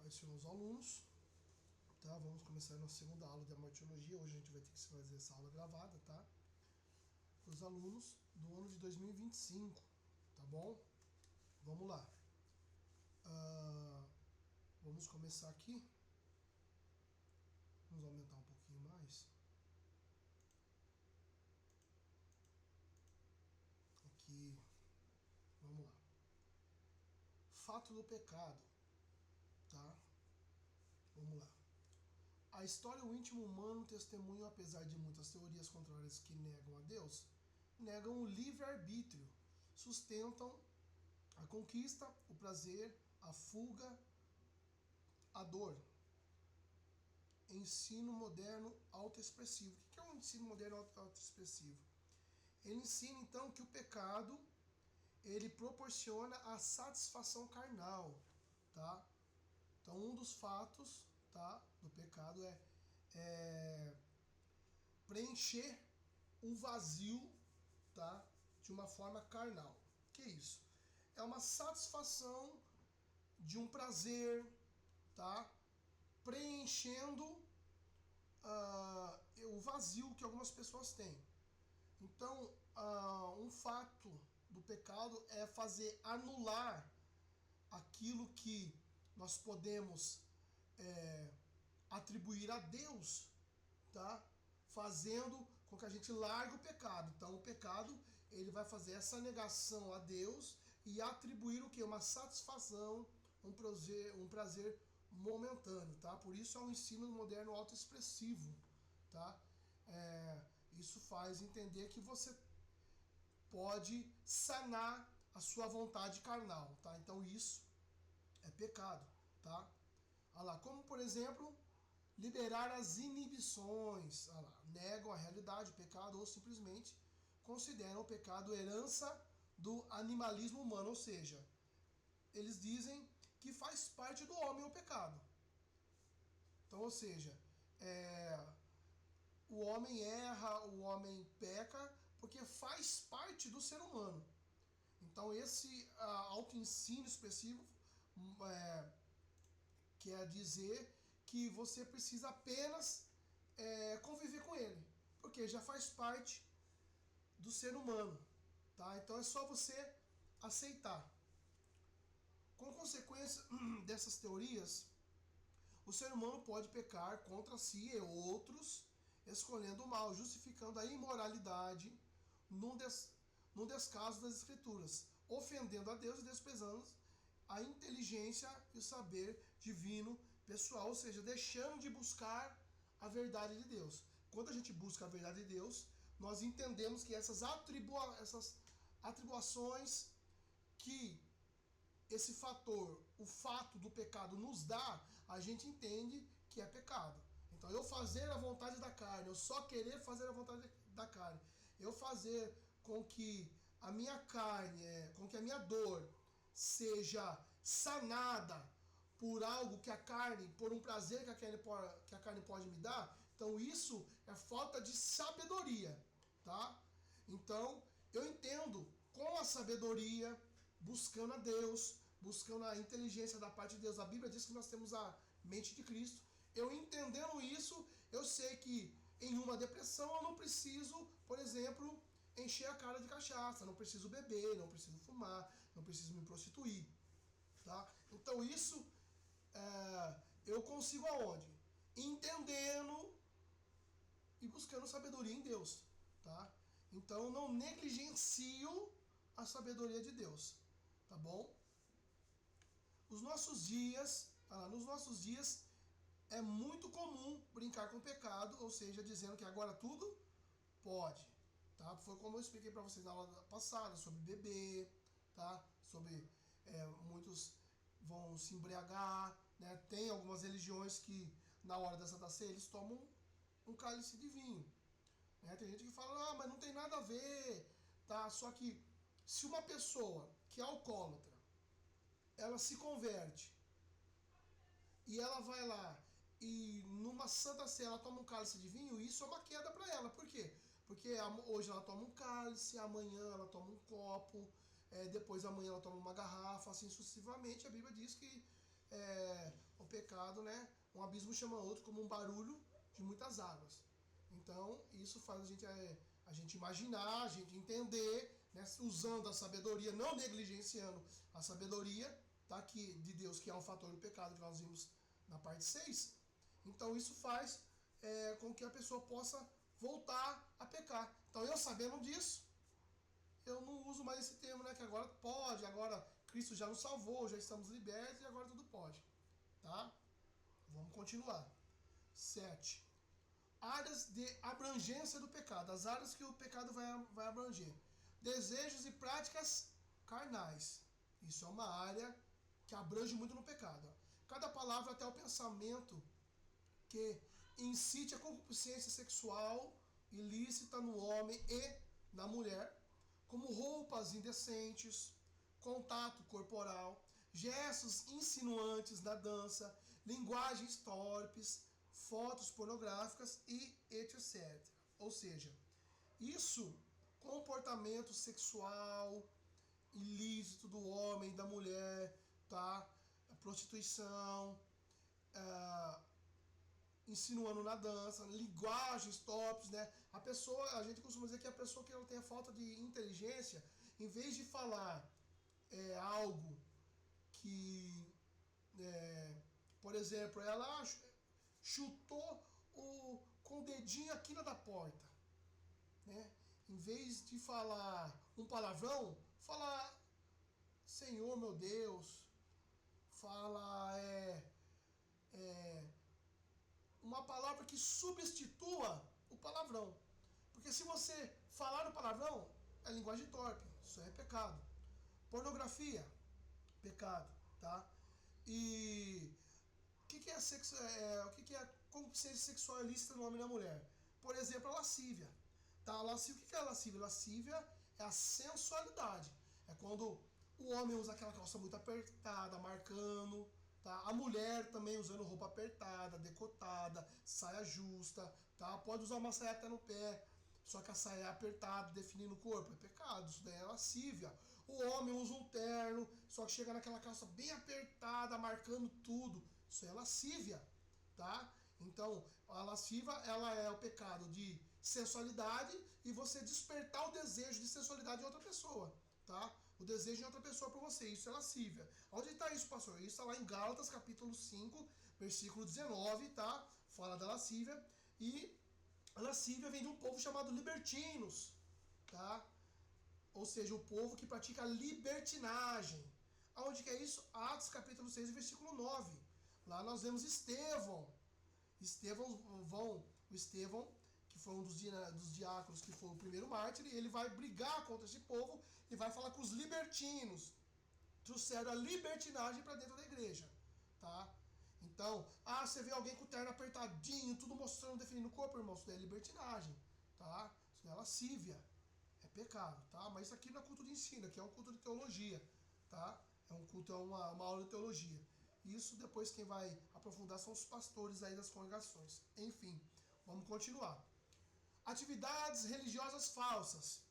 Apareceram os alunos, tá? Vamos começar a nossa segunda aula de amortiologia. Hoje a gente vai ter que fazer essa aula gravada, tá? Os alunos do ano de 2025, tá bom? Vamos lá. Vamos começar aqui. Vamos aumentar um pouquinho mais. Aqui, vamos lá. Fato do pecado, tá? Vamos lá. A história e o íntimo humano testemunham, apesar de muitas teorias contrárias que negam a Deus, negam o livre-arbítrio, sustentam a conquista, o prazer, a fuga, a dor. Ensino moderno autoexpressivo. O que é um ensino moderno autoexpressivo? Ele ensina então que o pecado ele proporciona a satisfação carnal, tá? Então um dos fatos, tá, do pecado é preencher um vazio, tá, de uma forma carnal. Que é isso? É uma satisfação de um prazer, tá, preenchendo o vazio que algumas pessoas têm. Então, um fato do pecado é fazer anular aquilo que nós podemos atribuir a Deus, tá? Fazendo com que a gente largue o pecado. Então, o pecado ele vai fazer essa negação a Deus e atribuir o que? Uma satisfação, um prazer momentâneo, tá? Por isso é um ensino moderno autoexpressivo, tá? Isso faz entender que você pode sanar a sua vontade carnal, tá? Então isso é pecado, tá? Olha lá, como por exemplo, liberar as inibições, olha lá, negam a realidade, o pecado, ou simplesmente consideram o pecado herança do animalismo humano, ou seja, eles dizem que faz parte do homem o pecado. Então, ou seja, o homem erra, o homem peca, porque faz parte do ser humano. Então esse autoensino expressivo quer dizer que você precisa apenas conviver com ele, porque já faz parte do ser humano, tá? Então é só você aceitar. Com consequência dessas teorias, o ser humano pode pecar contra si e outros, escolhendo o mal, justificando a imoralidade num descaso das Escrituras, ofendendo a Deus e desprezando a inteligência e o saber divino pessoal, ou seja, deixando de buscar a verdade de Deus. Quando a gente busca a verdade de Deus, nós entendemos que essas atribuições que esse fator, o fato do pecado nos dá, a gente entende que é pecado. Então eu fazer a vontade da carne, eu só querer fazer a vontade da carne, eu fazer com que a minha carne, com que a minha dor seja sanada por algo que a carne, por um prazer que a carne pode me dar, então isso é falta de sabedoria, tá? Então eu entendo com a sabedoria, buscando a Deus, buscando a inteligência da parte de Deus. A Bíblia diz que nós temos a mente de Cristo. Eu entendendo isso, eu sei que em uma depressão eu não preciso, por exemplo, encher a cara de cachaça, não preciso beber, não preciso fumar, não preciso me prostituir, tá? Então isso eu consigo aonde? Entendendo e buscando sabedoria em Deus, tá? Então eu não negligencio a sabedoria de Deus, tá bom? Nos nossos dias é muito comum brincar com o pecado, ou seja, dizendo que agora tudo pode, tá? Foi como eu expliquei para vocês na aula passada sobre beber, tá? Sobre muitos vão se embriagar, né? Tem algumas religiões que na hora da Santa Ceia eles tomam um cálice de vinho, né? Tem gente que fala, mas não tem nada a ver, tá? Só que se uma pessoa que é alcoólatra, ela se converte e ela vai lá e numa Santa Ceia ela toma um cálice de vinho, isso é uma queda para ela. Por quê? Porque hoje ela toma um cálice, amanhã ela toma um copo, depois amanhã ela toma uma garrafa, assim sucessivamente. A Bíblia diz que o pecado, né? Um abismo chama outro, como um barulho de muitas águas. Então, isso faz a gente imaginar, a gente entender, né? Usando a sabedoria, não negligenciando a sabedoria, tá? De Deus, que é um fator do pecado, que nós vimos na parte 6. Então, isso faz com que a pessoa possa voltar a pecar. Então, eu sabendo disso, eu não uso mais esse termo, né? Que agora pode, agora Cristo já nos salvou, já estamos libertos e agora tudo pode. Tá? Vamos continuar. 7. Áreas de abrangência do pecado. As áreas que o pecado vai abranger. Desejos e práticas carnais. Isso é uma área que abrange muito no pecado. Cada palavra até o pensamento que incite a concupiscência sexual ilícita no homem e na mulher, como roupas indecentes, contato corporal, gestos insinuantes na dança, linguagens torpes, fotos pornográficas e etc. Ou seja, isso, comportamento sexual ilícito do homem, da mulher, tá? A prostituição, insinuando na dança, linguagens torpes, né? A gente costuma dizer que a pessoa que ela tem falta de inteligência, em vez de falar algo que, por exemplo, ela chutou com o dedinho a quina da porta, né? Em vez de falar um palavrão, fala Senhor meu Deus, fala uma palavra que substitua o palavrão. Porque se você falar o palavrão, é linguagem torpe, isso é pecado. Pornografia, pecado, tá? E o que é concupiscência sexual ilícita no homem e na mulher? Por exemplo, a lascívia. Tá? O que é a lascívia? Lascívia é a sensualidade. É quando o homem usa aquela calça muito apertada, marcando. Tá? A mulher também usando roupa apertada, decotada, saia justa. Tá? Pode usar uma saia até no pé, só que a saia é apertada, definindo o corpo. É pecado, isso daí é lascívia. O homem usa um terno, só que chega naquela calça bem apertada, marcando tudo. Isso é lascívia, tá? Então, a lascívia, ela é o pecado de sensualidade e você despertar o desejo de sensualidade em outra pessoa, tá? O desejo de outra pessoa por você, isso é lascívia. Onde está isso, pastor? Isso está lá em Gálatas, capítulo 5, versículo 19, tá? Fala da lascívia. E a lascívia vem de um povo chamado libertinos, tá? Ou seja, o povo que pratica libertinagem. Aonde que é isso? Atos capítulo 6, versículo 9. Lá nós vemos Estevão, que foi um dos diáconos, que foi o primeiro mártir, e ele vai brigar contra esse povo e vai falar com os libertinos. Trouxeram a libertinagem para dentro da igreja, tá? Então, você vê alguém com o terno apertadinho, tudo mostrando, definindo o corpo, irmão, isso daí é libertinagem, tá? Isso daí é lascívia, é pecado, tá? Mas isso aqui não é culto de ensino, aqui é um culto de teologia, tá? É um culto, é uma aula de teologia. Isso depois quem vai aprofundar são os pastores aí das congregações. Enfim, vamos continuar. Atividades religiosas falsas.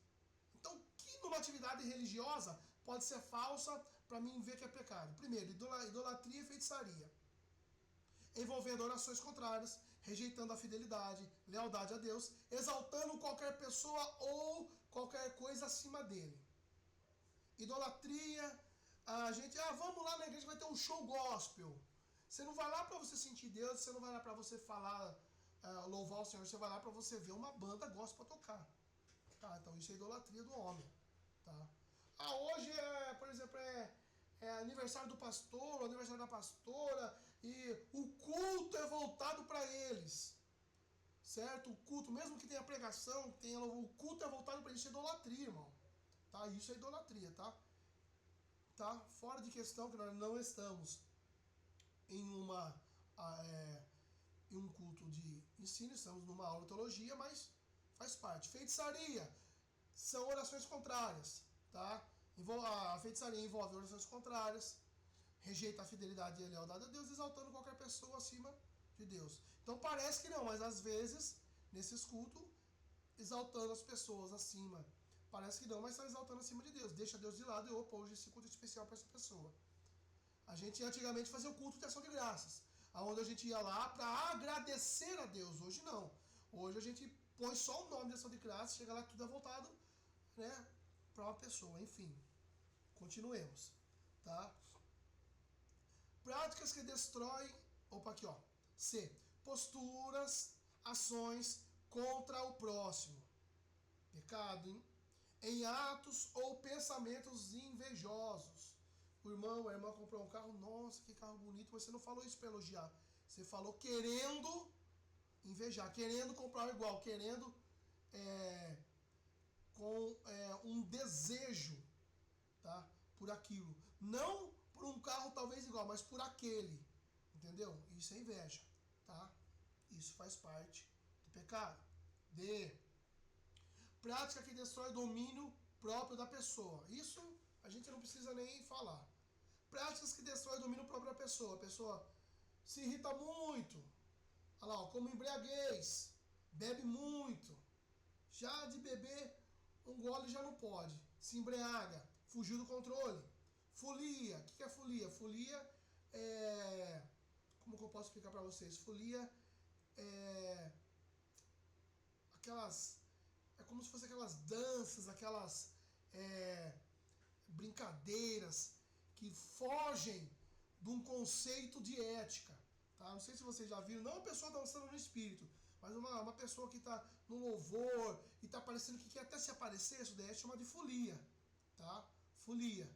Então, que numa atividade religiosa pode ser falsa para mim ver que é pecado? Primeiro, idolatria e feitiçaria. Envolvendo orações contrárias, rejeitando a fidelidade, lealdade a Deus, exaltando qualquer pessoa ou qualquer coisa acima dele. Idolatria, a gente, vamos lá na igreja, vai ter um show gospel. Você não vai lá para você sentir Deus, você não vai lá para você falar, louvar o Senhor, você vai lá para você ver uma banda gospel tocar. Tá, então isso é idolatria do homem. Tá? Hoje, por exemplo, é aniversário do pastor, aniversário da pastora, e o culto é voltado para eles. Certo? O culto, mesmo que tenha pregação, o culto é voltado para eles, isso é idolatria, irmão. Tá? Isso é idolatria, tá? Tá? Fora de questão que nós não estamos em em um culto de ensino, estamos numa aula de teologia, mas faz parte. Feitiçaria são orações contrárias, tá? A feitiçaria envolve orações contrárias, rejeita a fidelidade e a lealdade a Deus, exaltando qualquer pessoa acima de Deus. Então parece que não, mas às vezes, nesses cultos, exaltando as pessoas acima. Parece que não, mas está exaltando acima de Deus. Deixa Deus de lado e opa, hoje esse culto especial para essa pessoa. A gente antigamente fazia o culto de ação de graças, onde a gente ia lá para agradecer a Deus. Hoje não. Hoje a gente põe só o nome de ação de graças, chega lá tudo é voltado, né, para uma pessoa. Enfim, continuemos, tá? Práticas que destroem, opa, aqui ó, C, posturas, ações contra o próximo. Pecado, hein? Em atos ou pensamentos invejosos. O irmão, a irmã comprou um carro, nossa, que carro bonito, mas você não falou isso para elogiar. Você falou querendo invejar, querendo comprar igual, querendo um desejo, tá, por aquilo. Não por um carro talvez igual, mas por aquele. Entendeu? Isso é inveja, tá? Isso faz parte do pecado. D. Prática que destrói o domínio próprio da pessoa. Isso a gente não precisa nem falar. Práticas que destroem o domínio próprio da pessoa. A pessoa se irrita muito. Olha lá, ó, como embriaguez. Bebe muito. Já de beber um gole já não pode. Se embriaga. Fugiu do controle. Folia. O que é folia? Folia é... Como que eu posso explicar para vocês? Folia é... aquelas... É como se fosse aquelas danças, aquelas brincadeiras que fogem de um conceito de ética. Tá? Não sei se vocês já viram, não uma pessoa dançando no espírito, mas uma pessoa que está no louvor e está parecendo que quer até se aparecer, isso daí é chamado de folia. Tá? Folia.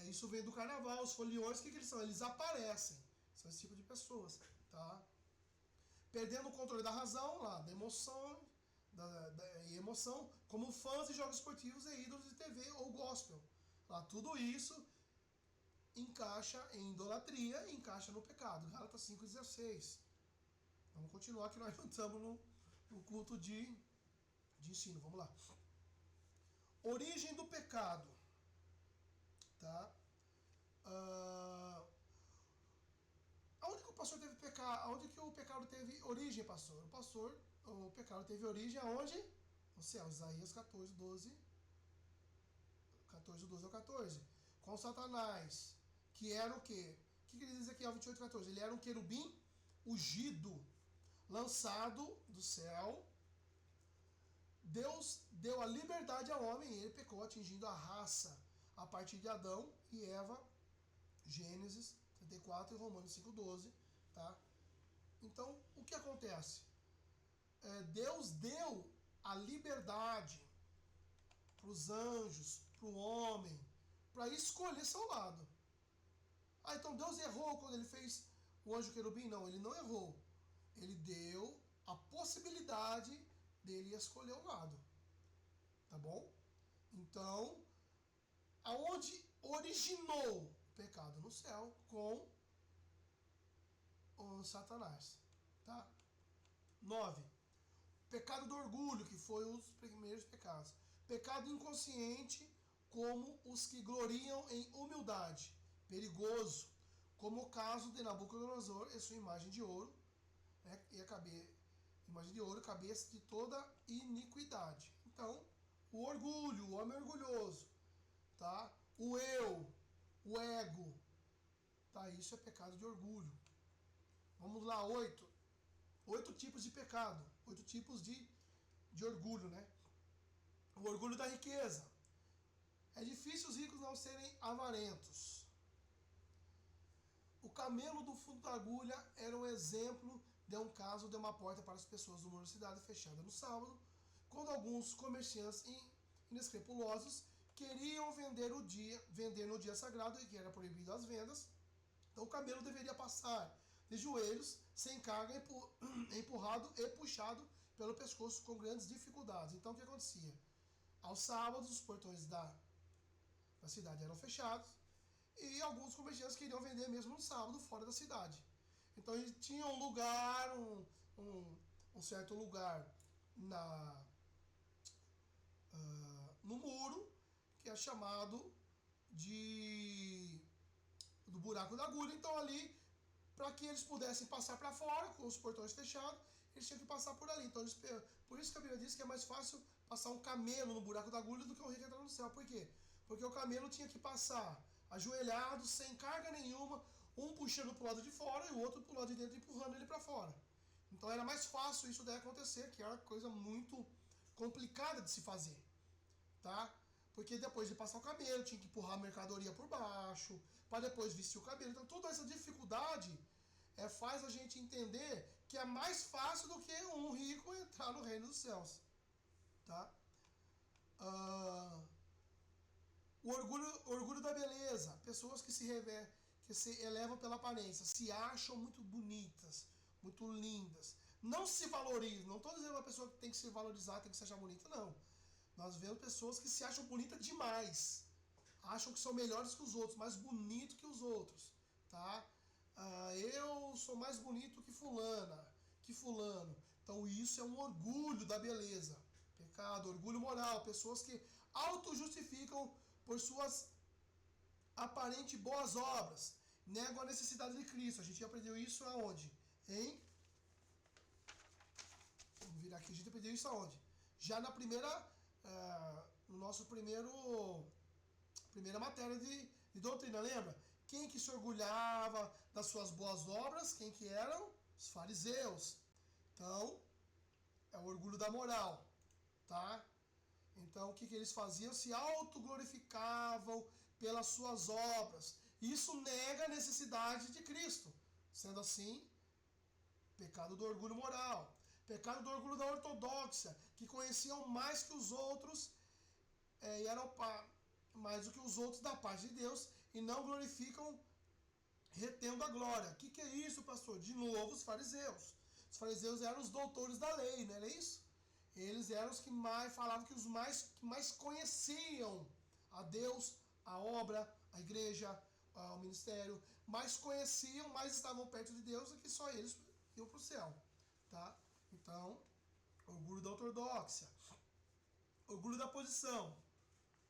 Isso vem do carnaval, os foliões, o que eles são? Eles aparecem. São esse tipo de pessoas. Tá? Perdendo o controle da razão, lá, da emoção, e emoção, como fãs de jogos esportivos e ídolos de TV ou gospel. Lá, tudo isso encaixa em idolatria e encaixa no pecado. Gálatas 5,16. Vamos continuar que nós não estamos no culto de ensino. Vamos lá. Origem do pecado. Tá? Aonde que o pastor teve pecado? Aonde que o pecado teve origem, pastor? O pecado teve origem aonde? No céu. Isaías 14, 12 ao 14. Com Satanás, que era o quê? O que ele diz aqui ao 28, 14? Ele era um querubim ungido, lançado do céu. Deus deu a liberdade ao homem e ele pecou, atingindo a raça a partir de Adão e Eva. Gênesis 34 e Romanos 5,12. Tá? Então, o que acontece? Deus deu a liberdade para os anjos, para o homem, para escolher seu lado. Então Deus errou quando ele fez o anjo querubim? Não, ele não errou. Ele deu a possibilidade dele escolher um lado. Tá bom? Então, aonde originou o pecado? No céu, com o Satanás. Tá? 9. Pecado do orgulho, que foi um dos primeiros pecados. Pecado inconsciente, como os que gloriam em humildade. Perigoso, como o caso de Nabucodonosor e sua imagem de ouro, né, imagem de ouro, cabeça de toda iniquidade. Então, o orgulho, o homem orgulhoso, tá? O eu, o ego, tá? Isso é pecado de orgulho. Vamos lá, 8 tipos de pecado, 8 tipos de orgulho, né? O orgulho da riqueza. É difícil os ricos não serem avarentos. O camelo do fundo da agulha era um exemplo de um caso de uma porta para as pessoas do muro da cidade fechada no sábado, quando alguns comerciantes inescrupulosos queriam vender no dia sagrado, e que era proibido as vendas. Então o camelo deveria passar de joelhos, sem carga, empurrado e puxado pelo pescoço com grandes dificuldades. Então o que acontecia? Aos sábados os portões da cidade eram fechados e alguns comerciantes queriam vender mesmo no sábado fora da cidade. Então eles tinham um lugar, um certo lugar no muro, que é chamado do buraco da agulha. Então ali, para que eles pudessem passar para fora, com os portões fechados, eles tinham que passar por ali. Então por isso que a Bíblia diz que é mais fácil passar um camelo no buraco da agulha do que um rico entrar no céu. Por quê? Porque o camelo tinha que passar ajoelhados, sem carga nenhuma, um puxando para o lado de fora e o outro para o lado de dentro, empurrando ele para fora. Então era mais fácil isso daí acontecer, que era coisa muito complicada de se fazer, tá? Porque depois de passar o cabelo, tinha que empurrar a mercadoria por baixo, para depois vestir o cabelo. Então toda essa dificuldade faz a gente entender que é mais fácil do que um rico entrar no reino dos céus, tá? O orgulho da beleza, pessoas que se elevam pela aparência, se acham muito bonitas, muito lindas, não se valorizam. Não estou dizendo uma pessoa que tem que se valorizar, tem que se achar bonita, não. Nós vemos pessoas que se acham bonitas demais, acham que são melhores que os outros, mais bonito que os outros, tá? Eu sou mais bonito que fulana, que fulano. Então isso é um orgulho da beleza, pecado, orgulho moral, pessoas que auto-justificam por suas aparentes boas obras, negam a necessidade de Cristo. A gente aprendeu isso aonde? Vamos virar aqui, a gente aprendeu isso aonde? Já na no nosso primeira matéria de doutrina, lembra? Quem que se orgulhava das suas boas obras? Quem que eram? Os fariseus. Então, é o orgulho da moral, tá? Então, o que eles faziam? Se autoglorificavam pelas suas obras. Isso nega a necessidade de Cristo. Sendo assim, pecado do orgulho moral. Pecado do orgulho da ortodoxia, que conheciam mais que os outros e eram mais do que os outros da parte de Deus e não glorificam retendo a glória. O que é isso, pastor? De novo, os fariseus. Os fariseus eram os doutores da lei, não era isso? Eles eram os que mais falavam, que mais conheciam a Deus, a obra, a igreja, o ministério, mais conheciam, mais estavam perto de Deus do que só eles iam para o céu, tá? Então, orgulho da ortodoxia, orgulho da posição,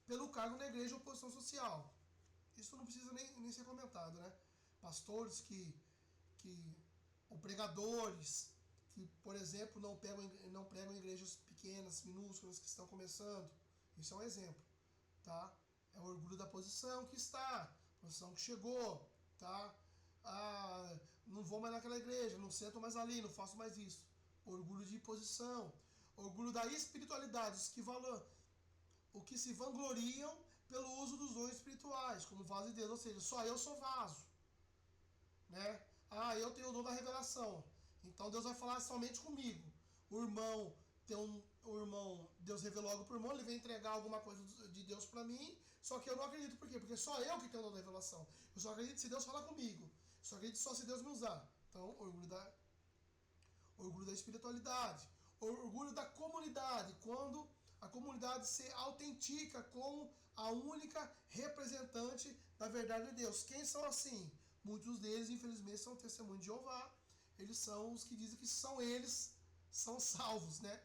pelo cargo na igreja ou posição social. Isso não precisa nem ser comentado, né? Pastores ou pregadores que, por exemplo, não pregam em igrejas pequenas, minúsculas, que estão começando. Isso é um exemplo, tá? É o orgulho da posição que está, posição que chegou, tá? Não vou mais naquela igreja, não sento mais ali, não faço mais isso. Orgulho de posição, orgulho da espiritualidade, o que se vangloriam pelo uso dos dons espirituais, como vaso de Deus, ou seja, só eu sou vaso, né? Eu tenho o dom da revelação, então Deus vai falar somente comigo. O irmão, Deus revelou algo para o irmão, ele vem entregar alguma coisa de Deus para mim, só que eu não acredito, por quê? Porque só eu que tenho o dom da revelação, eu só acredito se Deus falar comigo, só acredito só se Deus me usar. Então, orgulho da espiritualidade, orgulho da comunidade, quando a comunidade se autentica como a única representante da verdade de Deus. Quem são assim? Muitos deles, infelizmente, são testemunhos de Jeová. Eles são os que dizem que são salvos, né?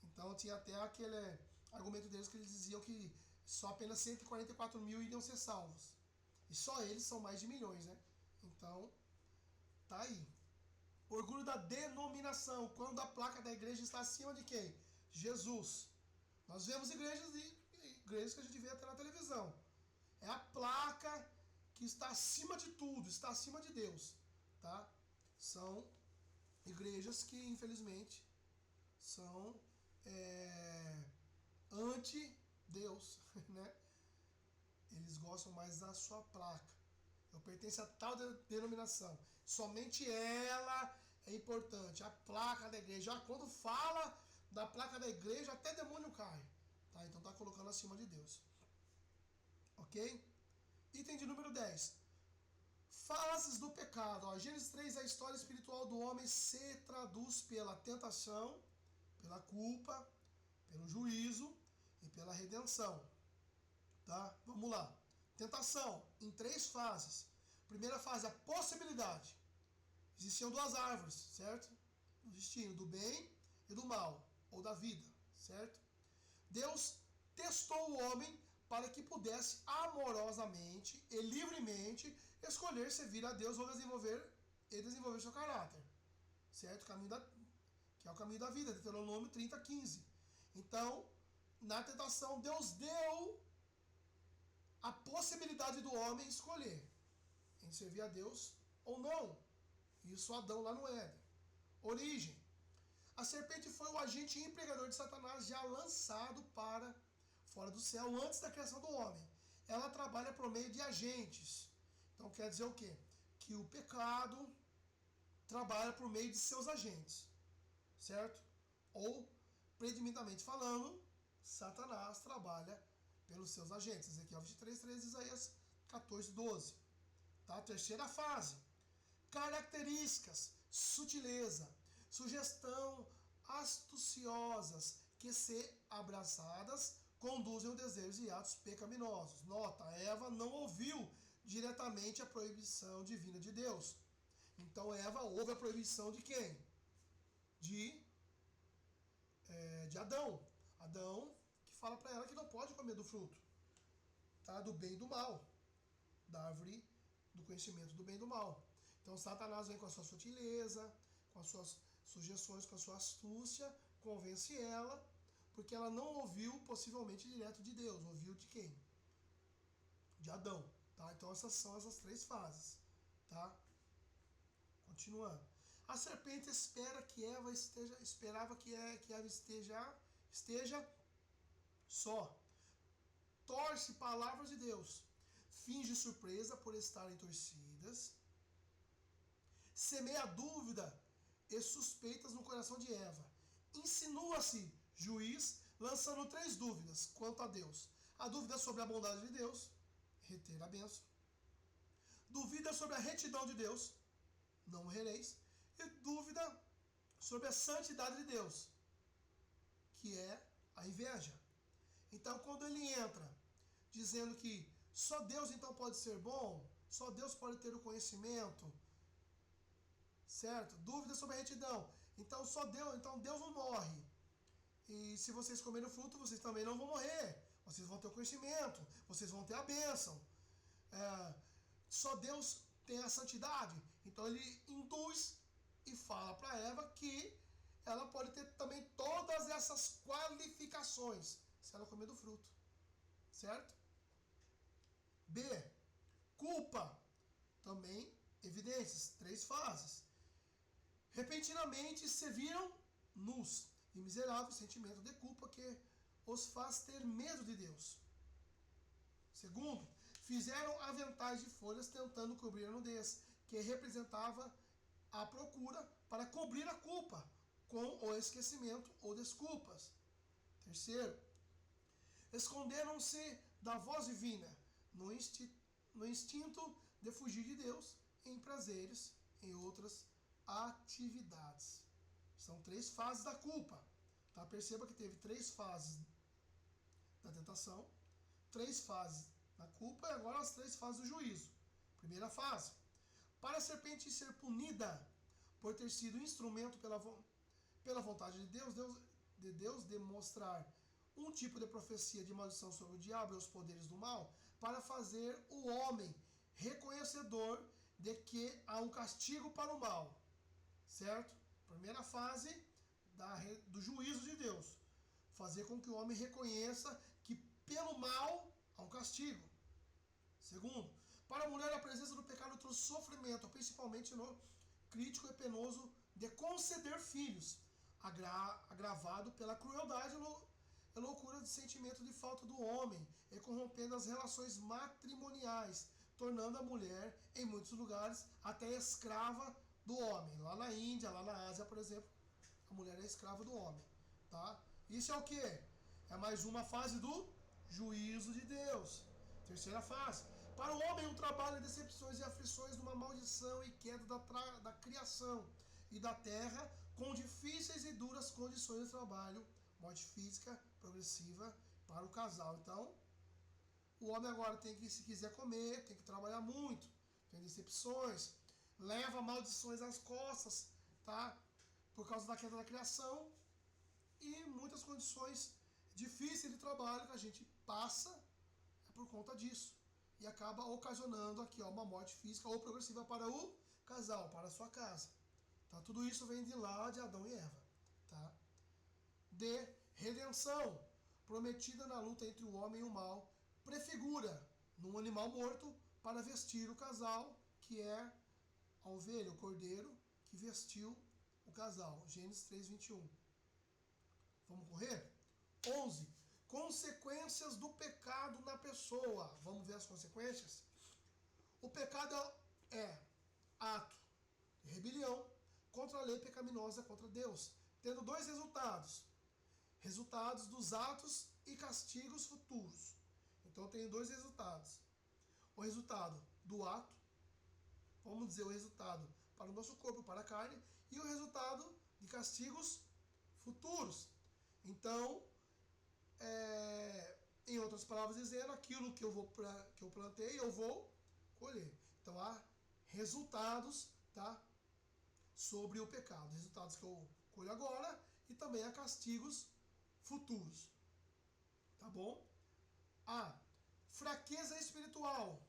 Então tinha até aquele argumento deles que eles diziam que só apenas 144 mil iriam ser salvos. E só eles são mais de milhões, né? Então, tá aí. Orgulho da denominação, quando a placa da igreja está acima de quem? Jesus. Nós vemos igrejas que a gente vê até na televisão. É a placa que está acima de tudo, está acima de Deus, tá? São igrejas que, infelizmente, são anti-Deus, né? Eles gostam mais da sua placa. Eu pertenço a tal denominação. Somente ela é importante. A placa da igreja. Quando fala da placa da igreja, até demônio cai. Tá? Então está colocando acima de Deus. Ok? Item de número 10. Fases do pecado. Gênesis 3, a história espiritual do homem se traduz pela tentação, pela culpa, pelo juízo e pela redenção. Tá? Vamos lá. Tentação, em 3 fases. Primeira fase, a possibilidade. Existiam 2 árvores, certo? Existiam do bem e do mal, ou da vida, certo? Deus testou o homem para que pudesse amorosamente e livremente escolher servir a Deus ou desenvolver seu caráter, certo? Que é o caminho da vida, Deuteronômio 30:15. Então, na tentação, Deus deu a possibilidade do homem escolher em servir a Deus ou não. Isso Adão lá no Éden. Origem. A serpente foi o agente empregador de Satanás já lançado para fora do céu antes da criação do homem. Ela trabalha por meio de agentes. Então quer dizer o quê? Que o pecado trabalha por meio de seus agentes, certo? Ou, predominantemente falando, Satanás trabalha pelos seus agentes. Ezequiel 23, 13, Isaías 14, 12. Tá? Terceira fase. Características, sutileza, sugestão astuciosas que, se abraçadas, conduzem a desejos e atos pecaminosos. Nota, Eva não ouviu diretamente a proibição divina de Deus. Então Eva ouve a proibição de quem? De Adão. Adão que fala para ela que não pode comer do fruto, tá? Do bem e do mal, da árvore do conhecimento do bem e do mal. Então Satanás vem com a sua sutileza, com as suas sugestões, com a sua astúcia, convence ela, porque ela não ouviu possivelmente direto de Deus. Ouviu de quem? De Adão. Tá? Então essas são essas três fases. Tá? Continuando. A serpente esperava que Eva esteja só. Torce palavras de Deus. Finge surpresa por estarem torcidas. Semeia dúvida e suspeitas no coração de Eva. Insinua-se juiz, lançando três dúvidas quanto a Deus. A dúvida sobre a bondade de Deus, reter a bênção. Dúvida sobre a retidão de Deus, não morrereis. E dúvida sobre a santidade de Deus, que é a inveja. Então, quando ele entra dizendo que só Deus então pode ser bom, só Deus pode ter o conhecimento, certo? Dúvida sobre a retidão. Então, então Deus não morre. E se vocês comerem o fruto, vocês também não vão morrer. Vocês vão ter o conhecimento, vocês vão ter a bênção. Só Deus tem a santidade. Então ele induz e fala para Eva que ela pode ter também todas essas qualificações se ela comer do fruto, certo? B. Culpa. Também evidências, três fases. Repentinamente se viram nus e miserável sentimento de culpa que os faz ter medo de Deus. Segundo, fizeram aventais de folhas tentando cobrir a nudez, que representava a procura para cobrir a culpa com o esquecimento ou desculpas. Terceiro, esconderam-se da voz divina no instinto de fugir de Deus em prazeres, em outras atividades. São três fases da culpa. Tá? Perceba que teve três fases da tentação, três fases da culpa e agora as três fases do juízo. Primeira fase. Para a serpente ser punida por ter sido instrumento pela vontade de Deus demonstrar um tipo de profecia de maldição sobre o diabo e os poderes do mal, para fazer o homem reconhecedor de que há um castigo para o mal. Certo? Primeira fase do juízo de Deus. Fazer com que o homem reconheça que pelo mal há um castigo. Segundo, para a mulher a presença do pecado trouxe sofrimento, principalmente no crítico e penoso de conceder filhos, agravado pela crueldade e loucura de sentimento de falta do homem, e corrompendo as relações matrimoniais, tornando a mulher, em muitos lugares, até escrava do homem. Lá na Índia, lá na Ásia, por exemplo, a mulher é escrava do homem. Tá? Isso é o quê? É mais uma fase do juízo de Deus. Terceira fase. Para o homem, um trabalho de decepções e aflições, numa maldição e queda da criação e da terra, com difíceis e duras condições de trabalho, morte física progressiva para o casal. Então, o homem agora tem que, se quiser comer, tem que trabalhar muito, tem decepções, leva maldições às costas, tá? Por causa da queda da criação e muitas condições difíceis de trabalho que a gente passa por conta disso. E acaba ocasionando aqui uma morte física ou progressiva para o casal, para a sua casa. Tá? Tudo isso vem de lá de Adão e Eva. Tá? D. Redenção. Prometida na luta entre o homem e o mal, prefigura num animal morto para vestir o casal, que é a ovelha, o cordeiro, que vestiu o casal. Gênesis 3:21. Vamos correr? 11. Consequências do pecado na pessoa. Vamos ver as consequências? O pecado é ato de rebelião contra a lei pecaminosa contra Deus, tendo dois resultados. Resultados dos atos e castigos futuros. Então tem dois resultados. O resultado do ato, vamos dizer o resultado para o nosso corpo, para a carne, e o resultado de castigos futuros. Então, em outras palavras dizendo, aquilo que eu plantei, eu vou colher. Então há resultados, tá, sobre o pecado. Resultados que eu colho agora e também há castigos futuros. Tá bom? A fraqueza espiritual.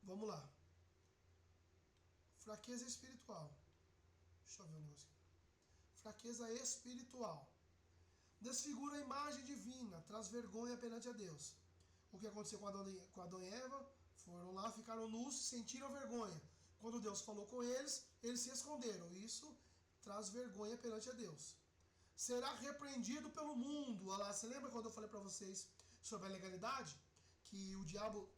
Vamos lá. Fraqueza espiritual. Deixa eu ver um negócio aqui. Fraqueza espiritual. Desfigura a imagem divina, traz vergonha perante a Deus. O que aconteceu com Adão e Eva? Foram lá, ficaram nus, sentiram vergonha. Quando Deus falou com eles, eles se esconderam. Isso traz vergonha perante a Deus. Será repreendido pelo mundo. Olha lá, você lembra quando eu falei para vocês sobre a legalidade? Que o diabo,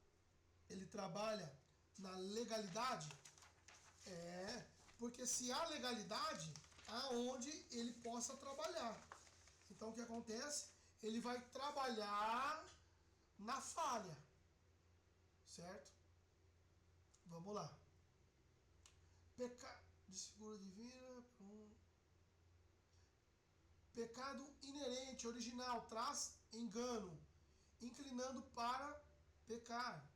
ele trabalha na legalidade? Porque se há legalidade, há onde ele possa trabalhar. Então o que acontece? Ele vai trabalhar na falha. Certo? Vamos lá. Desfigura divina. Pecado inerente, original, traz engano, inclinando para pecar.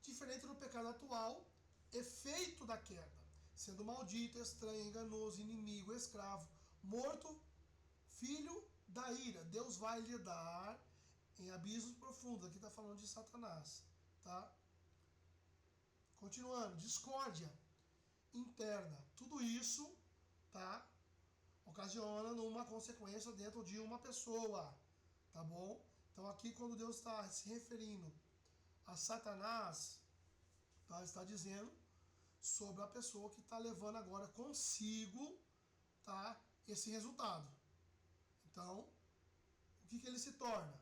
Diferente do pecado atual, efeito da queda, sendo maldito, estranho, enganoso, inimigo, escravo, morto, filho da ira. Deus vai lhe dar em abismos profundos. Aqui está falando de Satanás. Tá? Continuando, discórdia interna. Tudo isso, tá, ocasiona uma consequência dentro de uma pessoa. Tá bom? Então aqui quando Deus está se referindo a Satanás, tá, está dizendo sobre a pessoa que está levando agora consigo, tá, esse resultado. Então, o que ele se torna?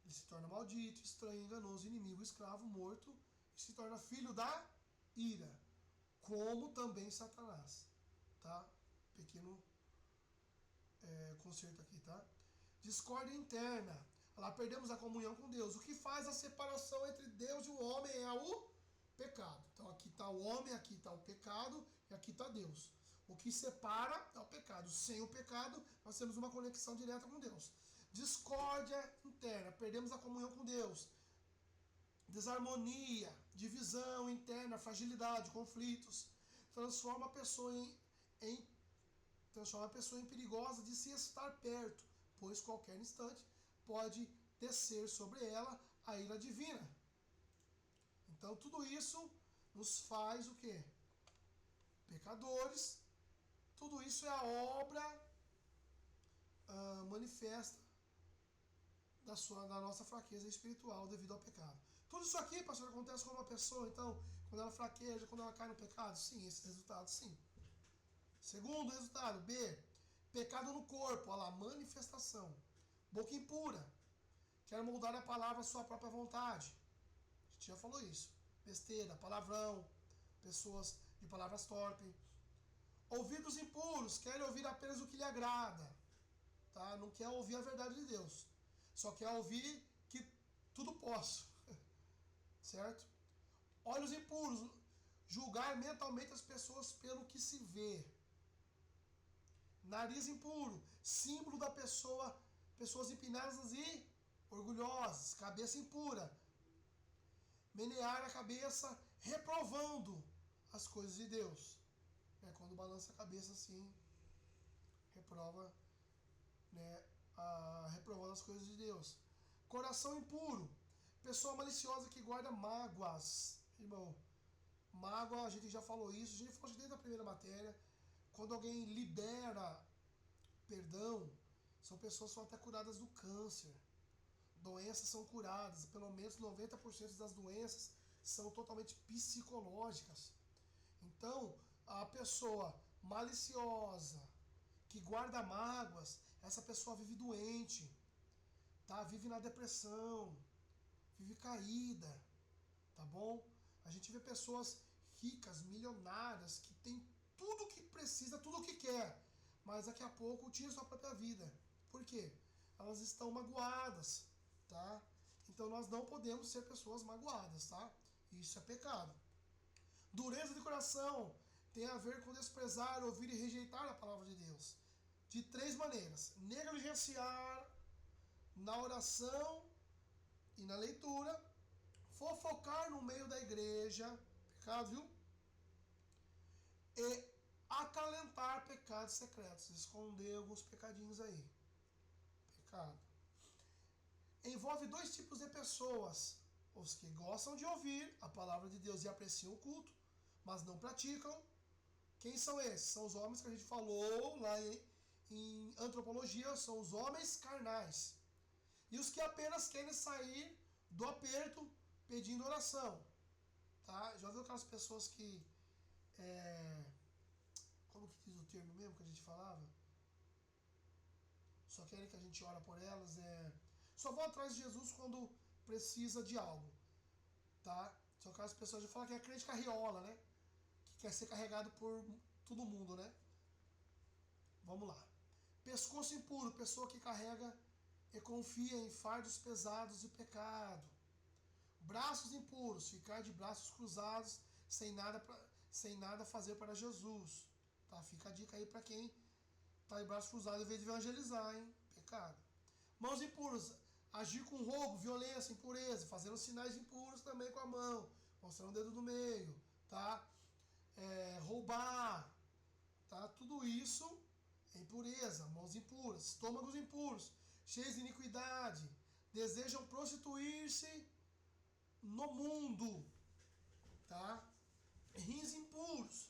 Ele se torna maldito, estranho, enganoso, inimigo, escravo, morto, e se torna filho da ira, como também Satanás. Tá? Pequeno conserto aqui, tá? Discórdia interna. Lá perdemos a comunhão com Deus. O que faz a separação entre Deus e o homem é o pecado. Então aqui está o homem, aqui está o pecado e aqui está Deus. O que separa é o pecado. Sem o pecado, nós temos uma conexão direta com Deus. Discórdia interna. Perdemos a comunhão com Deus. Desarmonia, divisão interna, fragilidade, conflitos. Transforma a pessoa em perigosa de se estar perto, pois qualquer instante pode descer sobre ela a ira divina. Então tudo isso nos faz o quê? Pecadores. Tudo isso é a obra manifesta da nossa fraqueza espiritual devido ao pecado. Tudo isso aqui, pastor, acontece com uma pessoa, então, quando ela fraqueja, quando ela cai no pecado? Sim, esses resultados, sim. Segundo resultado, B, pecado no corpo, olha lá, manifestação. Boca impura, quer moldar a palavra à sua própria vontade. A gente já falou isso. Besteira, palavrão, pessoas de palavras torpes. Ouvidos impuros, quer ouvir apenas o que lhe agrada. Tá? Não quer ouvir a verdade de Deus. Só quer ouvir que tudo posso. Certo? Olhos impuros, julgar mentalmente as pessoas pelo que se vê. Nariz impuro, símbolo da pessoa, pessoas empinadas e orgulhosas. Cabeça impura, menear a cabeça reprovando as coisas de Deus. Quando balança a cabeça assim, reprova, reprovando as coisas de Deus. Coração impuro, pessoa maliciosa que guarda mágoas. Irmão, mágoa, a gente já falou isso, a gente falou desde a primeira matéria. Quando alguém libera perdão, são pessoas que são até curadas do câncer, doenças são curadas, pelo menos 90% das doenças são totalmente psicológicas. Então, a pessoa maliciosa, que guarda mágoas, essa pessoa vive doente, tá? Vive na depressão, vive caída, tá bom? A gente vê pessoas ricas, milionárias, que tem tudo o que precisa, tudo o que quer, mas daqui a pouco tira sua própria vida. Por quê? Elas estão magoadas, tá? Então nós não podemos ser pessoas magoadas, tá? Isso é pecado. Dureza de coração tem a ver com desprezar, ouvir e rejeitar a palavra de Deus. De 3 maneiras: negligenciar na oração e na leitura, fofocar no meio da igreja, pecado, viu? E acalentar pecados secretos, esconder alguns pecadinhos aí, pecado. Envolve 2 tipos de pessoas: os que gostam de ouvir a palavra de Deus e apreciam o culto, mas não praticam. Quem são esses? São os homens que a gente falou lá em antropologia, são os homens carnais. E os que apenas querem sair do aperto pedindo oração. Tá? Já viu aquelas pessoas que... como que diz o termo mesmo que a gente falava? Só querem que a gente ore por elas. Só vão atrás de Jesus quando precisa de algo. Tá? São aquelas pessoas que falam que é crente carriola, né? Que quer ser carregado por todo mundo, né? Vamos lá. Pescoço impuro, pessoa que carrega e confia em fardos pesados de pecado. Braços impuros, ficar de braços cruzados, sem nada fazer para Jesus. Tá? Fica a dica aí para quem está de braços cruzados em vez de evangelizar, hein? Pecado. Mãos impuras, agir com roubo, violência, impureza, fazendo sinais impuros também com a mão, mostrando o dedo do meio, tá? Roubar, tá? Tudo isso é impureza, mãos impuras, estômagos impuros, cheios de iniquidade, desejam prostituir-se no mundo, tá? Rins impuros.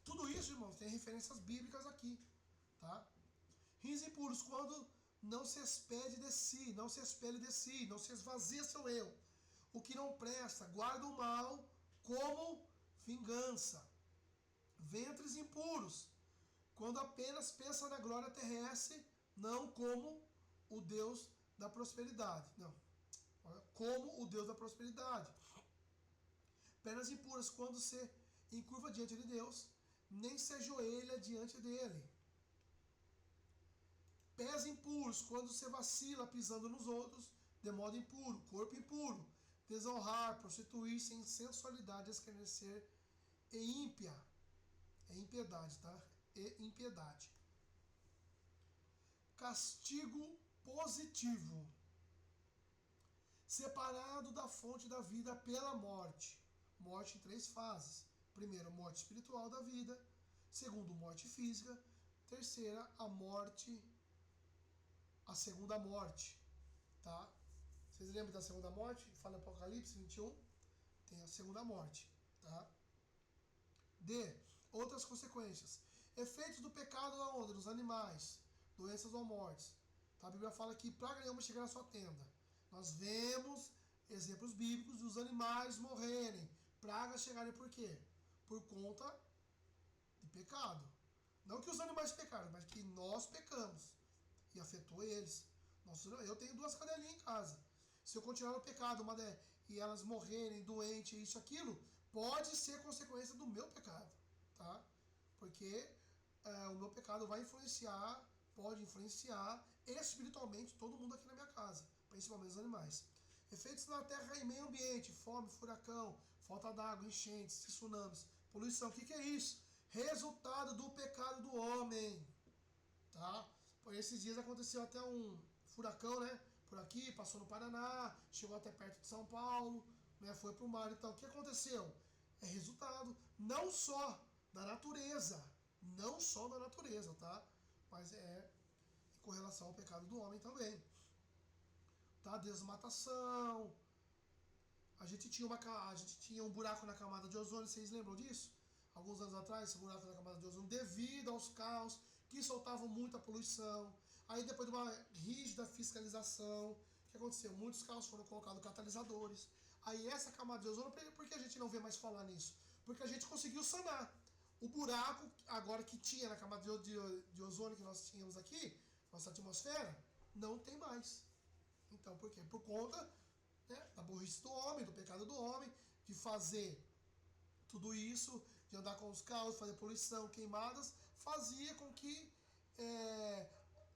Tudo isso, irmãos, tem referências bíblicas aqui, tá? Rins impuros, quando não se espelhe de si, não se esvazia seu eu. O que não presta, guarda o mal como vingança. Ventres impuros, quando apenas pensa na glória terrestre, não como o Deus da prosperidade. Não, como o Deus da prosperidade. Pernas impuras, quando se encurva diante de Deus, nem se ajoelha diante dele. Pés impuros, quando se vacila pisando nos outros, de modo impuro. Corpo impuro, desonrar, prostituir-se em sensualidade, escarnecer e ímpia. É impiedade, tá? E impiedade. Castigo positivo. Separado da fonte da vida pela morte. Morte em 3 fases. Primeiro, morte espiritual da vida. Segundo, morte física. Terceira, a segunda morte. Tá? Vocês lembram da segunda morte? Fala Apocalipse 21. Tem a segunda morte. Tá? D. Outras consequências. Efeitos do pecado aonde? Nos animais. Doenças ou mortes. Tá? A Bíblia fala que praga nenhuma chegar na sua tenda. Nós vemos exemplos bíblicos dos animais morrerem. Pragas chegarem por quê? Por conta de pecado. Não que os animais pecaram, mas que nós pecamos. E afetou eles. Eu tenho 2 cadelinhas em casa. Se eu continuar no pecado e elas morrerem doentes, isso, aquilo, pode ser consequência do meu pecado. Tá? Porque o meu pecado pode influenciar espiritualmente todo mundo aqui na minha casa, principalmente os animais. Efeitos na terra e meio ambiente: fome, furacão, falta d'água, enchentes, tsunamis, poluição. O que é isso? Resultado do pecado do homem. Tá? Por esses dias aconteceu até um furacão, né? Por aqui, passou no Paraná, chegou até perto de São Paulo, né? Foi pro mar. Então, o que aconteceu? É resultado não só da natureza, tá? Mas com relação ao pecado do homem também. Tá? Desmatação. A gente tinha um buraco na camada de ozônio, vocês lembram disso? Alguns anos atrás, esse buraco na camada de ozônio, devido aos caos que soltavam muita poluição. Aí depois de uma rígida fiscalização, o que aconteceu? Muitos carros foram colocados catalisadores. Aí essa camada de ozônio, por que a gente não vê mais falar nisso? Porque a gente conseguiu sanar. O buraco, agora que tinha na camada de ozônio que nós tínhamos aqui, nossa atmosfera, não tem mais. Então, por quê? Por conta, né, da burrice do homem, do pecado do homem, de fazer tudo isso, de andar com os carros, fazer poluição, queimadas, fazia com que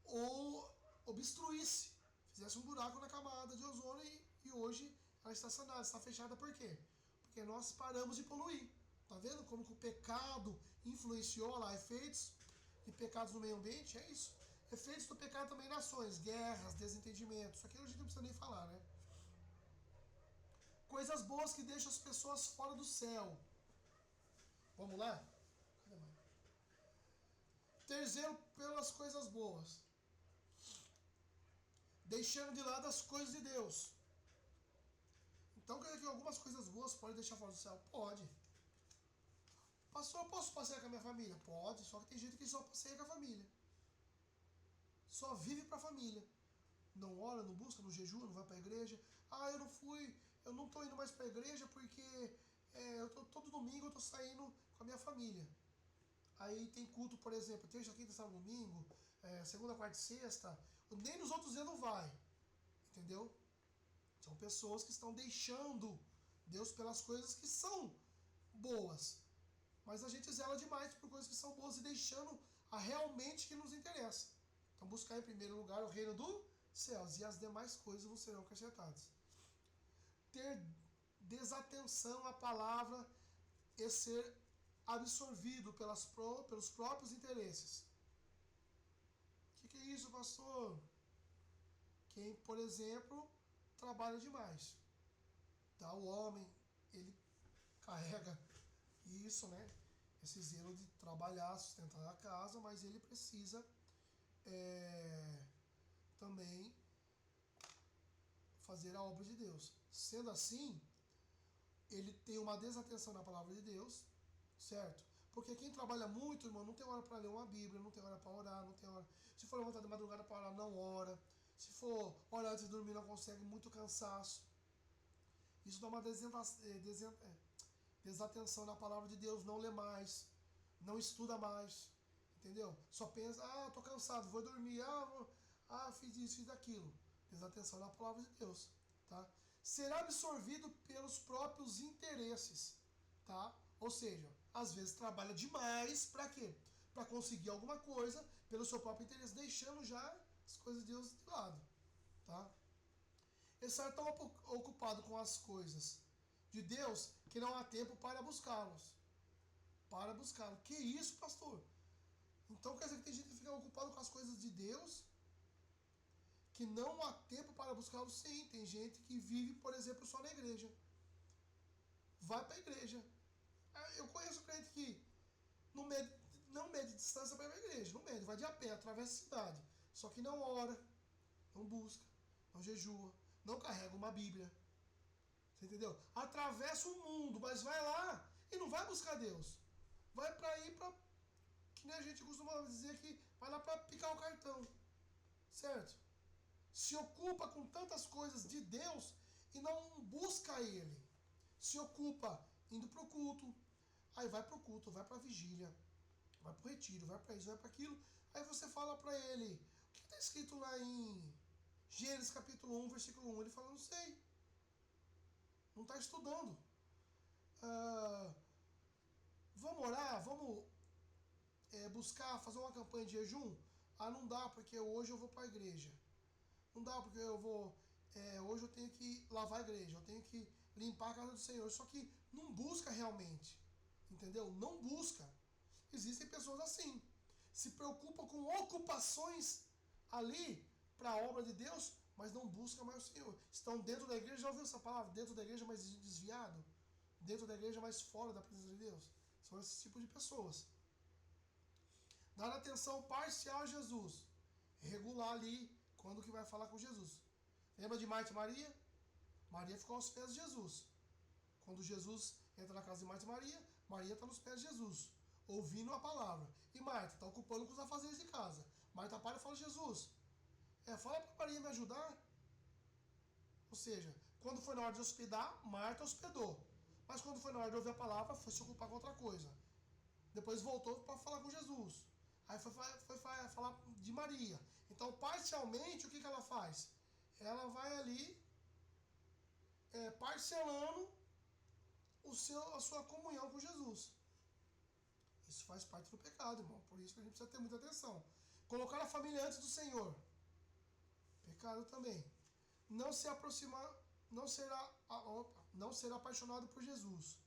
ou obstruísse, fizesse um buraco na camada de ozônio e hoje ela está sanada, está fechada. Por quê? Porque nós paramos de poluir. Tá vendo como que o pecado influenciou lá, efeitos e pecados no meio ambiente? É isso. Efeitos do pecado também em nações, guerras, desentendimentos. Isso aqui a gente não precisa nem falar, né? Coisas boas que deixam as pessoas fora do céu. Vamos lá? Cadê mais? Ter zelo pelas coisas boas. Deixando de lado as coisas de Deus. Então quer dizer que algumas coisas boas podem deixar fora do céu? Pode. Pastor, eu posso passear com a minha família? Pode, só que tem gente que só passeia com a família. Só vive para a família. Não ora, não busca, não jejua, não vai para a igreja. Ah, eu não estou indo mais para a igreja porque todo domingo eu estou saindo com a minha família. Aí tem culto, por exemplo, terça, quinta, sábado, domingo, segunda, quarta e sexta. Nem nos outros dias não vai. Entendeu? São pessoas que estão deixando Deus pelas coisas que são boas. Mas a gente zela demais por coisas que são boas e deixando a realmente que nos interessa. Então buscar em primeiro lugar o reino dos céus e as demais coisas vos serão acrescentadas. Ter desatenção à palavra e ser absorvido pelos próprios interesses. O que é isso, pastor? Quem, por exemplo, trabalha demais. Tá? O homem, ele carrega isso, né? Esse zelo de trabalhar, sustentar a casa, mas ele precisa também fazer a obra de Deus. Sendo assim, ele tem uma desatenção na palavra de Deus, certo? Porque quem trabalha muito, irmão, não tem hora para ler uma Bíblia, não tem hora para orar, não tem hora. Se for levantar de madrugada para orar, não ora. Se for orar antes de dormir, não consegue, muito cansaço. Isso dá uma desatenção na palavra de Deus, não lê mais, não estuda mais, entendeu? Só pensa, tô cansado, vou dormir, fiz isso, fiz aquilo. Desatenção na palavra de Deus, tá? Será absorvido pelos próprios interesses, tá? Ou seja, às vezes trabalha demais, para quê? Para conseguir alguma coisa pelo seu próprio interesse, deixando já as coisas de Deus de lado, tá? Estar tão ocupado com as coisas de Deus que não há tempo para buscá-los. Para buscá-los. Que isso, pastor? Então quer dizer que tem gente que fica ocupado com as coisas de Deus que não há tempo para buscá-los? Sim, tem gente que vive, por exemplo, só na igreja. Vai para a igreja. Eu conheço crente que não mede distância para ir para a igreja. Não mede, vai de a pé, atravessa a cidade. Só que não ora, não busca, não jejua, não carrega uma Bíblia. Você entendeu? Atravessa o mundo, mas vai lá e não vai buscar Deus. Vai para ir para, que nem a gente costuma dizer, que vai lá para picar o cartão. Certo? Se ocupa com tantas coisas de Deus e não busca Ele. Se ocupa indo para o culto, aí vai para o culto, vai para a vigília, vai para o retiro, vai para isso, vai para aquilo. Aí você fala para ele, o que está escrito lá em Gênesis capítulo 1, versículo 1? Ele fala, não sei. Não está estudando. Vamos orar? Vamos buscar, fazer uma campanha de jejum? Não dá, porque hoje eu vou para a igreja. Não dá, porque hoje eu tenho que lavar a igreja, eu tenho que limpar a casa do Senhor. Só que não busca realmente. Entendeu? Não busca. Existem pessoas assim. Se preocupam com ocupações ali para a obra de Deus, mas não buscam mais o Senhor. Estão dentro da igreja, já ouviu essa palavra? Dentro da igreja, mas desviado. Dentro da igreja, mas fora da presença de Deus. São esse tipo de pessoas. Dar atenção parcial a Jesus. Regular ali quando que vai falar com Jesus. Lembra de Marta e Maria? Maria ficou aos pés de Jesus. Quando Jesus entra na casa de Marta e Maria, Maria está nos pés de Jesus, ouvindo a palavra. E Marta está ocupando com os afazeres de casa. Marta para e fala, Jesus, fala para Maria me ajudar. Ou seja, quando foi na hora de hospedar, Marta hospedou. Mas quando foi na hora de ouvir a palavra, foi se ocupar com outra coisa. Depois voltou para falar com Jesus. Aí foi falar de Maria. Então, parcialmente, o que ela faz? Ela vai ali parcelando a sua comunhão com Jesus. Isso faz parte do pecado, irmão. Por isso que a gente precisa ter muita atenção. Colocar a família antes do Senhor. Pecado também. Não se aproximar, não ser apaixonado por Jesus.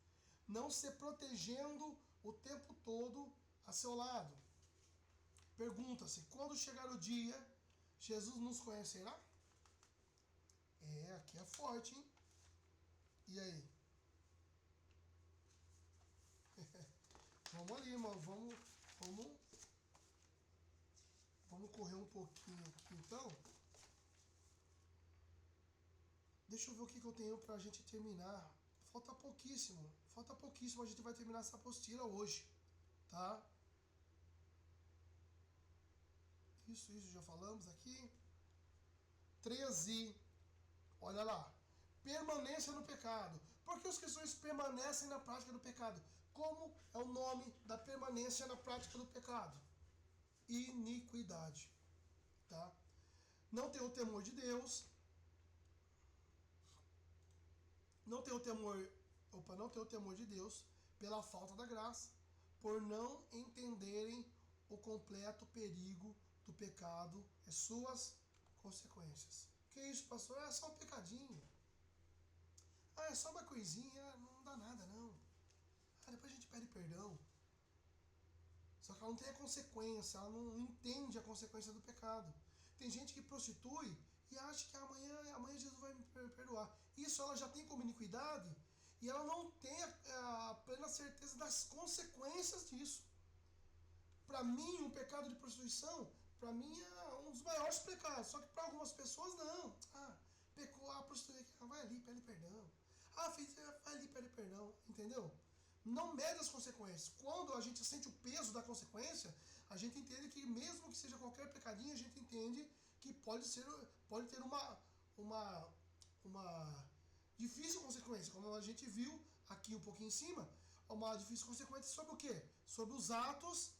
Não se protegendo o tempo todo a seu lado. Pergunta-se, quando chegar o dia, Jesus nos conhecerá? Aqui é forte, hein? E aí? Vamos ali, irmão. Vamos correr um pouquinho aqui, então. Deixa eu ver o que eu tenho pra gente terminar. Falta pouquíssimo. A gente vai terminar essa apostila hoje. Tá? Isso, já falamos aqui. 13. Olha lá. Permanência no pecado. Por que os cristãos permanecem na prática do pecado? Como é o nome da permanência na prática do pecado? Iniquidade. Tá? Não tem o temor de Deus. Não tem o temor de Deus pela falta da graça, por não entenderem o completo perigo do pecado e suas consequências. Que isso, pastor? É só um pecadinho. É só uma coisinha, não dá nada não. Depois a gente pede perdão. Só que ela não tem a consequência, ela não entende a consequência do pecado. Tem gente que prostitui e acha que amanhã Jesus vai me perdoar. Isso ela já tem como iniquidade e ela não tem a plena certeza das consequências disso. Para mim, um pecado de prostituição, para mim é um dos maiores pecados. Só que para algumas pessoas, não. Pecou, prostituiu, vai ali, pede perdão. Vai ali, pede perdão. Entendeu? Não mede as consequências. Quando a gente sente o peso da consequência, a gente entende que mesmo que seja qualquer pecadinho, a gente entende que pode ter uma difícil consequência, como a gente viu aqui um pouquinho em cima, uma difícil consequência sobre o quê? Sobre os atos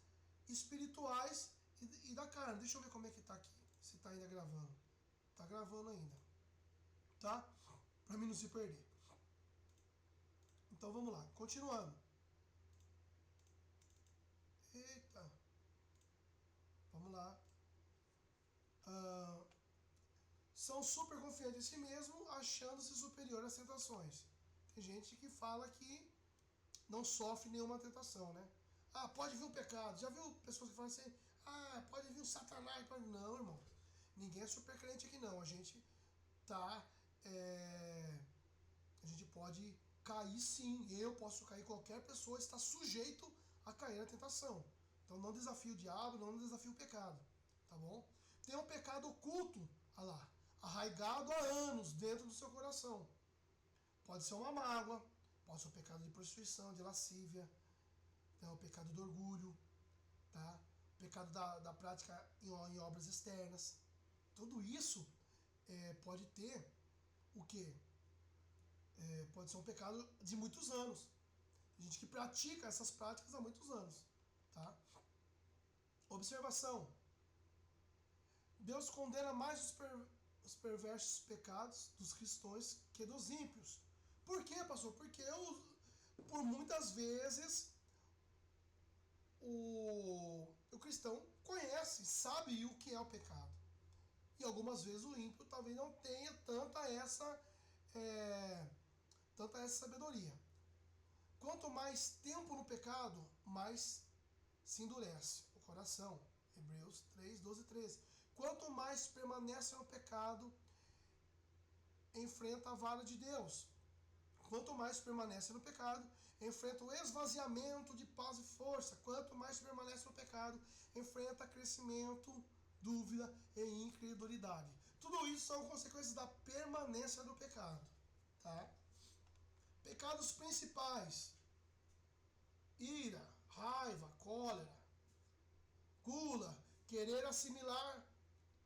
espirituais e da carne. Deixa eu ver como é que tá aqui, se tá ainda gravando. Tá gravando ainda, tá? Pra mim não se perder. Então vamos lá, continuando. Eita. Vamos lá. São super confiantes em si mesmo, achando-se superior às tentações. Tem gente que fala que não sofre nenhuma tentação, né? Pode vir o pecado. Já viu pessoas que falam assim, pode vir o Satanás. Não, irmão. Ninguém é super crente aqui não. A gente a gente pode cair sim. Eu posso cair, qualquer pessoa está sujeito a cair na tentação. Então não desafie o diabo, não desafie o pecado. Tá bom? Tem um pecado oculto, arraigado há anos dentro do seu coração. Pode ser uma mágoa, pode ser um pecado de prostituição, de lascívia, o pecado do orgulho, tá? O pecado da prática em obras externas. Tudo isso pode ter o quê? Pode ser um pecado de muitos anos. Tem gente que pratica essas práticas há muitos anos. Tá? Observação. Deus condena mais os perversos pecados dos cristãos que dos ímpios. Por quê, pastor? Porque por muitas vezes o cristão conhece, sabe o que é o pecado. E algumas vezes o ímpio talvez não tenha tanta essa sabedoria. Quanto mais tempo no pecado, mais se endurece o coração. Hebreus 3, 12 e 13. Quanto mais permanece no pecado, enfrenta a vara de Deus. Quanto mais permanece no pecado, enfrenta o esvaziamento de paz e força. Quanto mais permanece no pecado, enfrenta crescimento, dúvida e incredulidade. Tudo isso são consequências da permanência do pecado. Tá? Pecados principais: ira, raiva, cólera, gula, querer assimilar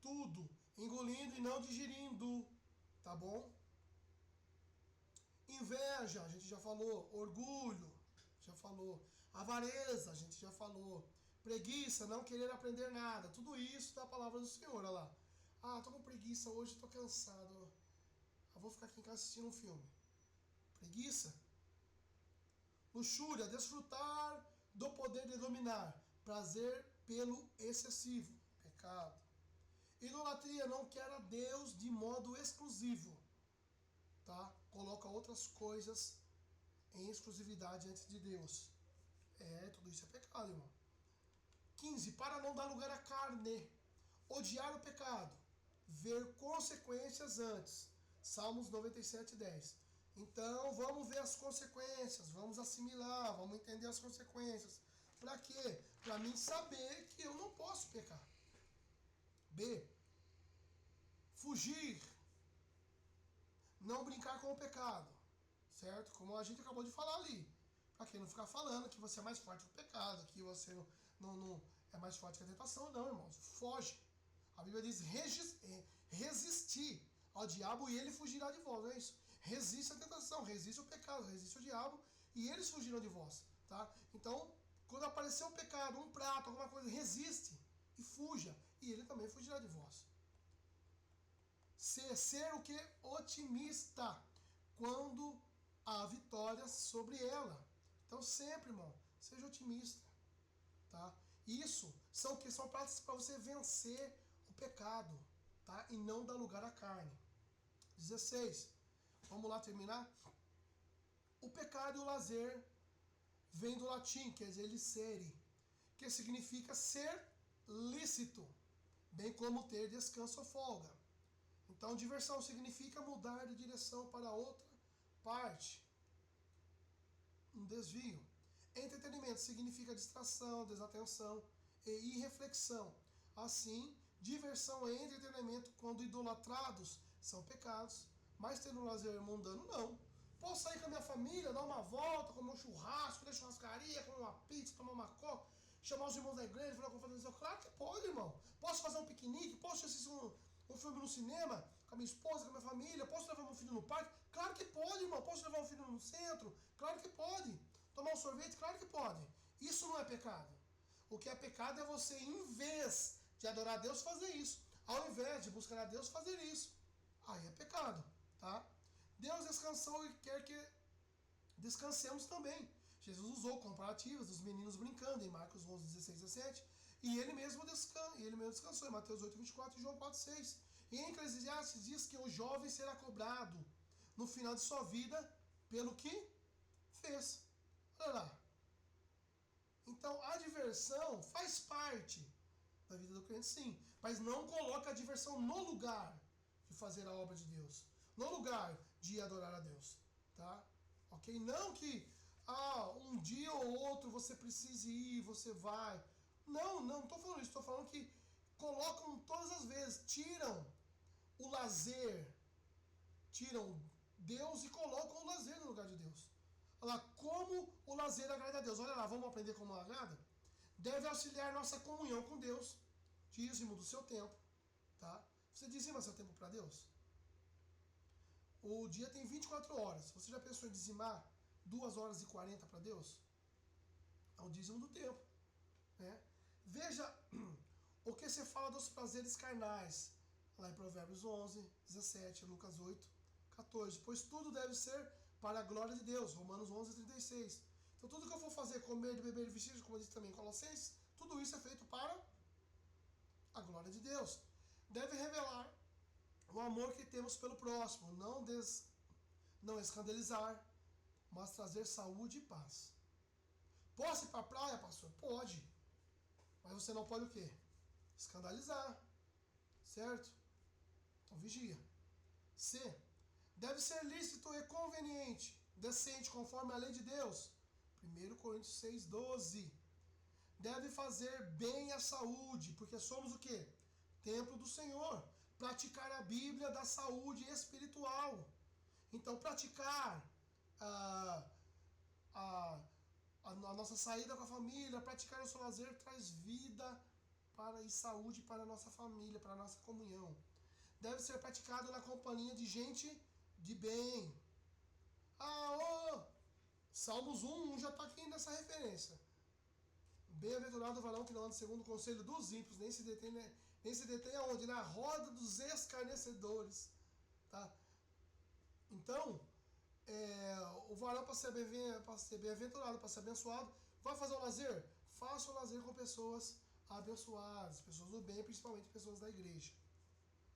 tudo, engolindo e não digerindo, tá bom? Inveja, a gente já falou. Orgulho, já falou. Avareza, a gente já falou. Preguiça, não querer aprender nada. Tudo isso da palavra do Senhor, olha lá. Ah, tô com preguiça hoje, tô cansado. Eu vou ficar aqui em casa assistindo um filme. Preguiça. Luxúria, desfrutar do poder de dominar. Prazer pelo excessivo. Pecado. Idolatria, não quer a Deus de modo exclusivo. Tá? Coloca outras coisas em exclusividade antes de Deus. Tudo isso é pecado, irmão. 15. Para não dar lugar à carne. Odiar o pecado. Ver consequências antes. Salmos 97, 10. Então, vamos ver as consequências. Vamos assimilar, vamos entender as consequências. Para quê? Para mim saber que eu não posso pecar. B. Fugir. Não brincar com o pecado. Certo? Como a gente acabou de falar ali. Para quem não ficar falando que você é mais forte que o pecado, que você não é mais forte que a tentação. Não, irmãos. Foge. A Bíblia diz resistir ao diabo e ele fugirá de vós. Não é isso? Resiste a tentação, resiste o pecado, resiste o diabo e eles fugirão de vós. Tá? Então, quando aparecer um pecado, um prato, alguma coisa, resiste e fuja. E ele também fugirá de vós. Ser o que? Otimista. Quando há vitória sobre ela. Então sempre, irmão, seja otimista. Tá? Isso são práticas para você vencer o pecado. Tá? E não dar lugar à carne. 16. Vamos lá terminar? O pecado e o lazer vem do latim, quer dizer, licere, que significa ser lícito, bem como ter descanso ou folga. Então, diversão significa mudar de direção para outra parte. Um desvio. Entretenimento significa distração, desatenção e irreflexão. Assim, diversão e entretenimento, quando idolatrados, são pecados, mas ter um lazer mundano, não. Posso sair com a minha família, dar uma volta, comer um churrasco, ir churrascaria, comer uma pizza, tomar uma coca, chamar os irmãos da igreja, falar com a família. Claro que pode, irmão. Posso fazer um piquenique, posso assistir um filme no cinema, com a minha esposa, com a minha família, posso levar meu filho no parque? Claro que pode, irmão. Posso levar o filho no centro? Claro que pode. Tomar um sorvete? Claro que pode. Isso não é pecado. O que é pecado é você, em vez de adorar a Deus, fazer isso. Ao invés de buscar a Deus, fazer isso. Aí é pecado, tá? Deus descansou e quer que descansemos também. Jesus usou comparativas dos meninos brincando em Marcos 11, 16, 17. E ele mesmo descansou em Mateus 8, 24 e João 4, 6. E em Eclesiastes diz que o jovem será cobrado no final de sua vida pelo que fez. Olha lá. Então, a diversão faz parte da vida do crente, sim. Mas não coloca a diversão no lugar de fazer a obra de Deus. No lugar de adorar a Deus. Tá? Ok? Não que um dia ou outro você precise ir, você vai. Não estou falando isso. Estou falando que colocam todas as vezes, tiram o lazer, tiram Deus e colocam o lazer no lugar de Deus. Olha lá, como o lazer agrada a Deus. Olha lá, vamos aprender como agrada? Deve auxiliar nossa comunhão com Deus. Dízimo do seu tempo. Tá? Você dizima seu tempo para Deus? O dia tem 24 horas. Você já pensou em dizimar 2 horas e 40 para Deus? É o dízimo do tempo. Né? Veja o que se fala dos prazeres carnais. Lá em Provérbios 11, 17, Lucas 8, 14. Pois tudo deve ser para a glória de Deus. Romanos 11, 36. Então tudo que eu for fazer, comer, beber e vestir, como diz também em Colossenses, tudo isso é feito para a glória de Deus. Deve revelar o amor que temos pelo próximo. Não escandalizar, mas trazer saúde e paz. Posso ir para a praia, pastor? Pode. Mas você não pode o quê? Escandalizar. Certo? Então vigia. C. Deve ser lícito e conveniente, decente, conforme a lei de Deus. 1 Coríntios 6, 12. Deve fazer bem à saúde, porque somos o quê? Templo do Senhor. Praticar a Bíblia da saúde espiritual. Então, praticar a nossa saída com a família, praticar o seu lazer, traz vida e saúde para a nossa família, para a nossa comunhão. Deve ser praticado na companhia de gente de bem. Salmos 1 já está aqui nessa referência. Bem-aventurado o varão que não anda segundo o conselho dos ímpios, nem se detém aonde? Na roda dos escarnecedores. Tá? Então, o varão para ser bem-aventurado, para ser abençoado, vai fazer o lazer? Faça o lazer com pessoas abençoadas, pessoas do bem, principalmente pessoas da igreja.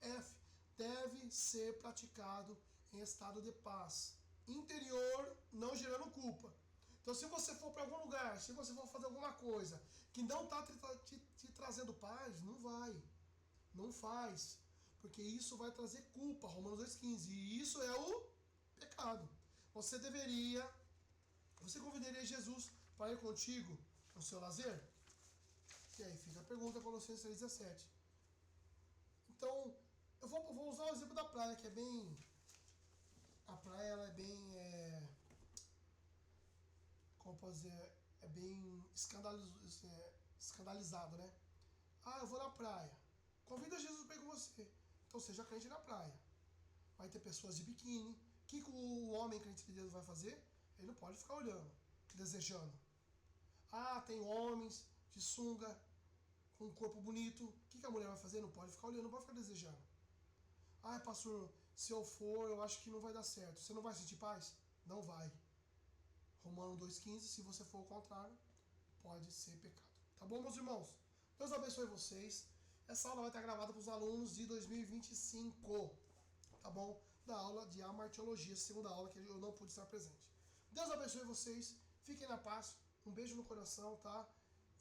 F. Deve ser praticado em estado de paz interior, não gerando culpa. Então, se você for para algum lugar, se você for fazer alguma coisa que não está te trazendo paz, não vai. Não faz. Porque isso vai trazer culpa, Romanos 2,15. E isso é o pecado. Você convidaria Jesus para ir contigo no seu lazer? E aí fica a pergunta, Colossenses 3,17. Então, eu vou usar o exemplo da praia, que é bem... A praia, ela é bem... como posso dizer? É bem escandalizado, né? Eu vou na praia. Convida Jesus para ir com você. Então, seja crente na praia. Vai ter pessoas de biquíni. O que o homem crente de Deus vai fazer? Ele não pode ficar olhando, desejando. Tem homens de sunga, com um corpo bonito. O que a mulher vai fazer? Não pode ficar olhando, não pode ficar desejando. Pastor, se eu for, eu acho que não vai dar certo. Você não vai sentir paz? Não vai. Romanos 2,15, se você for ao contrário, pode ser pecado. Tá bom, meus irmãos? Deus abençoe vocês. Essa aula vai estar gravada para os alunos de 2025. Tá bom? Da aula de amartiologia, segunda aula que eu não pude estar presente. Deus abençoe vocês. Fiquem na paz. Um beijo no coração, tá?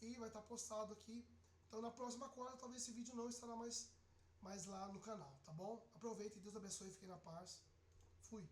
E vai estar postado aqui. Então, na próxima quarta, talvez esse vídeo não estará mais lá no canal, tá bom? Aproveitem, Deus abençoe, fiquem na paz. Fui.